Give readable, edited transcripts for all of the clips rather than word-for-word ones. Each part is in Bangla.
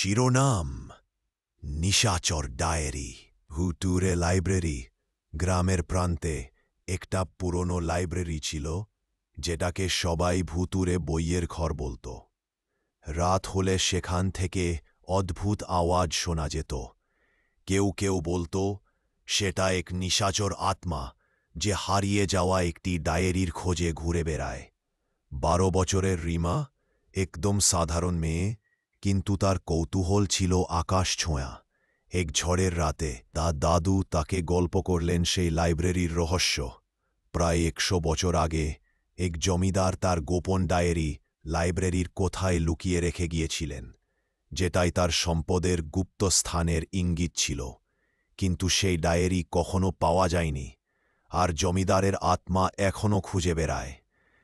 শিরোনাম নিশাচর ডায়েরি। ভুতুরে লাইব্রেরি। গ্রামের প্রান্তে একটা পুরনো লাইব্রেরি ছিল, যেটাকে সবাই ভুতুরে বইয়ের ঘর বলত। রাত হলে সেখান থেকে অদ্ভুত আওয়াজ শোনা যেত। কেউ কেউ বলত সেটা এক নিশাচর আত্মা, যে হারিয়ে যাওয়া একটি ডায়েরির খোঁজে ঘুরে বেড়ায়। 12 বছরের রিমা একদম সাধারণ মেয়ে, কিন্তু তার কৌতূহল ছিল আকাশ ছোঁয়া। এক ঝড়ের রাতে তার দাদু তাকে গল্প করলেন সেই লাইব্রেরির রহস্য। প্রায় 100 বছর আগে এক জমিদার তার গোপন ডায়েরি লাইব্রেরির কোথায় লুকিয়ে রেখে গিয়েছিলেন, যেটাই তার সম্পদের গুপ্ত স্থানের ইঙ্গিত ছিল। কিন্তু সেই ডায়েরি কখনো পাওয়া যায়নি, আর জমিদারের আত্মা এখনও খুঁজে বেড়ায়।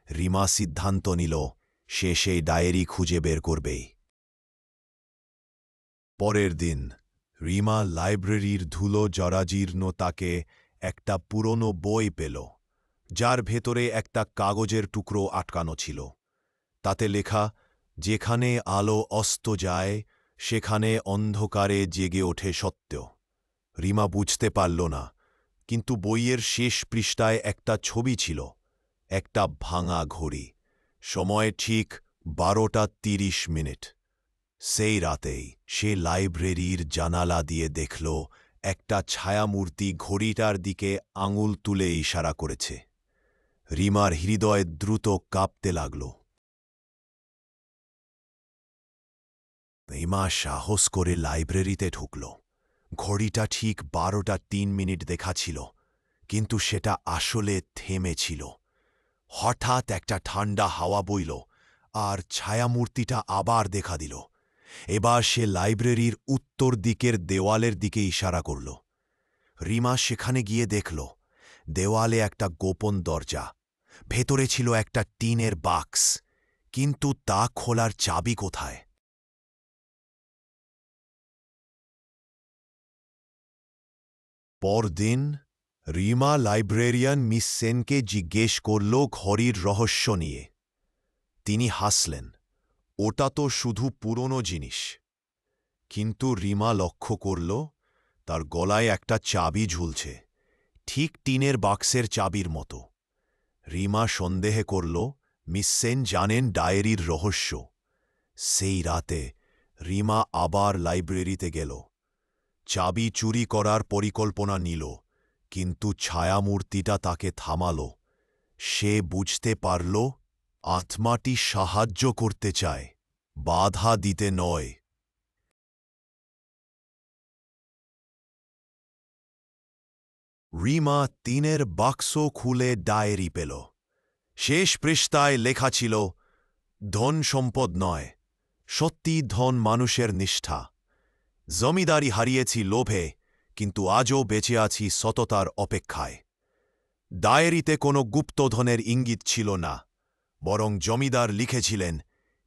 রিমা সিদ্ধান্ত নিল সে সেই ডায়েরি খুঁজে বের করবেই। পরের দিন রিমা লাইব্রেরির ধুলো জরাজীর্ণ তাকে একটা পুরনো বই পেল, যার ভেতরে একটা কাগজের টুকরো আটকানো ছিল। তাতে লেখা, যেখানে আলো অস্ত যায় সেখানে অন্ধকারে জেগে ওঠে সত্য। রিমা বুঝতে পারল না, কিন্তু বইয়ের শেষ পৃষ্ঠায় একটা ছবি ছিল, একটা ভাঙা ঘড়ি। সময় ঠিক 12:30। সেই রাতেই সে লাইব্রেরির জানালা দিয়ে দেখল একটা ছায়ামূর্তি ঘড়িটার দিকে আঙুল তুলে ইশারা করেছে। রিমার হৃদয় দ্রুত কাঁপতে লাগল। রিমা সাহস করে লাইব্রেরিতে ঢুকল। ঘড়িটা ঠিক 12:03 দেখাচ্ছিল, কিন্তু সেটা আসলে থেমেছিল। হঠাৎ একটা ঠান্ডা হাওয়া বইল, আর ছায়ামূর্তিটা আবার দেখা দিল। এবার সে লাইব্রেরির উত্তর দিকের দেওয়ালের দিকে ইশারা করল। রিমা সেখানে গিয়ে দেখল দেওয়ালে একটা গোপন দরজা। ভেতরে ছিল একটা টিনের বাক্স, কিন্তু তা খোলার চাবি কোথায়? পরদিন রিমা লাইব্রেরিয়ান মিস সেনকে জিজ্ঞেস করল ঘড়ির রহস্য নিয়ে। তিনি হাসলেন, ওটা তো শুধু পুরনো জিনিস। কিন্তু রিমা লক্ষ্য করল তার গলায় একটা চাবি ঝুলছে, ঠিক টিনের বাক্সের চাবির মতো। রিমা সন্দেহ করল মিস সেন জানেন ডায়েরির রহস্য। সেই রাতে রিমা আবার লাইব্রেরিতে গেল। চাবি চুরি করার পরিকল্পনা নিল, কিন্তু ছায়ামূর্তিটা তাকে থামাল। সে বুঝতে পারল আত্মাটি সাহায্য করতে চায়, বাধা দিতে নয়। রিমা টিনের বাক্স খুলে ডায়েরি পেল। শেষ পৃষ্ঠায় লেখা ছিল, ধন সম্পদ নয়, সত্যি ধন মানুষের নিষ্ঠা। জমিদারি হারিয়েছি লোভে, কিন্তু আজও বেঁচে আছি সততার অপেক্ষায়। ডায়েরিতে কোনো গুপ্তধনের ইঙ্গিত ছিল না, বরং জমিদার লিখেছিলেন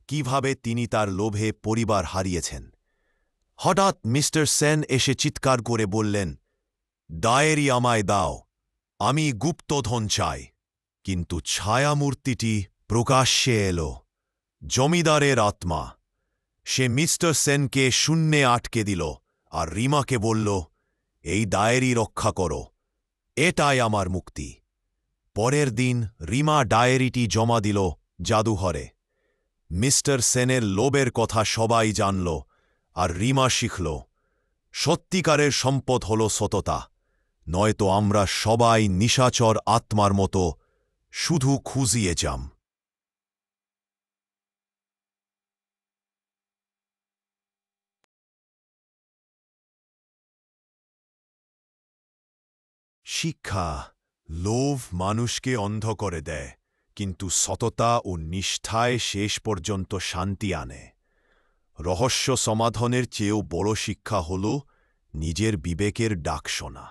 কিভাবে তিনি তার লোভে পরিবার হারিয়েছেন। হঠাৎ মিস্টার সেন এসে চিৎকার করে বললেন, ডায়েরি আমায় দাও, আমি গুপ্তধন চাই। কিন্তু ছায়ামূর্তিটি প্রকাশ্যে এল, জমিদারের আত্মা। সে মিস্টার সেনকে শূন্যে আটকে দিল, আর রিমাকে বলল, এই ডায়েরি রক্ষা করো, এটাই আমার মুক্তি। পরের দিন রিমা ডায়েরিটি জমা দিল জাদুঘরে। মিস্টার সেনের লোভের কথা সবাই জানল, আর রিমা শিখল সত্যিকারের সম্পদ হল সততা, নয়তো আমরা সবাই নিশাচর আত্মার মতো শুধু খুঁজিয়ে যাম। শিক্ষা। লোভ মানুষকে অন্ধ করে দেয়, কিন্তু সততা ও নিষ্ঠায় শেষ পর্যন্ত শান্তি আনে। রহস্য সমাধানের চেয়েও বড় শিক্ষা হল নিজের বিবেকের ডাক শোনা।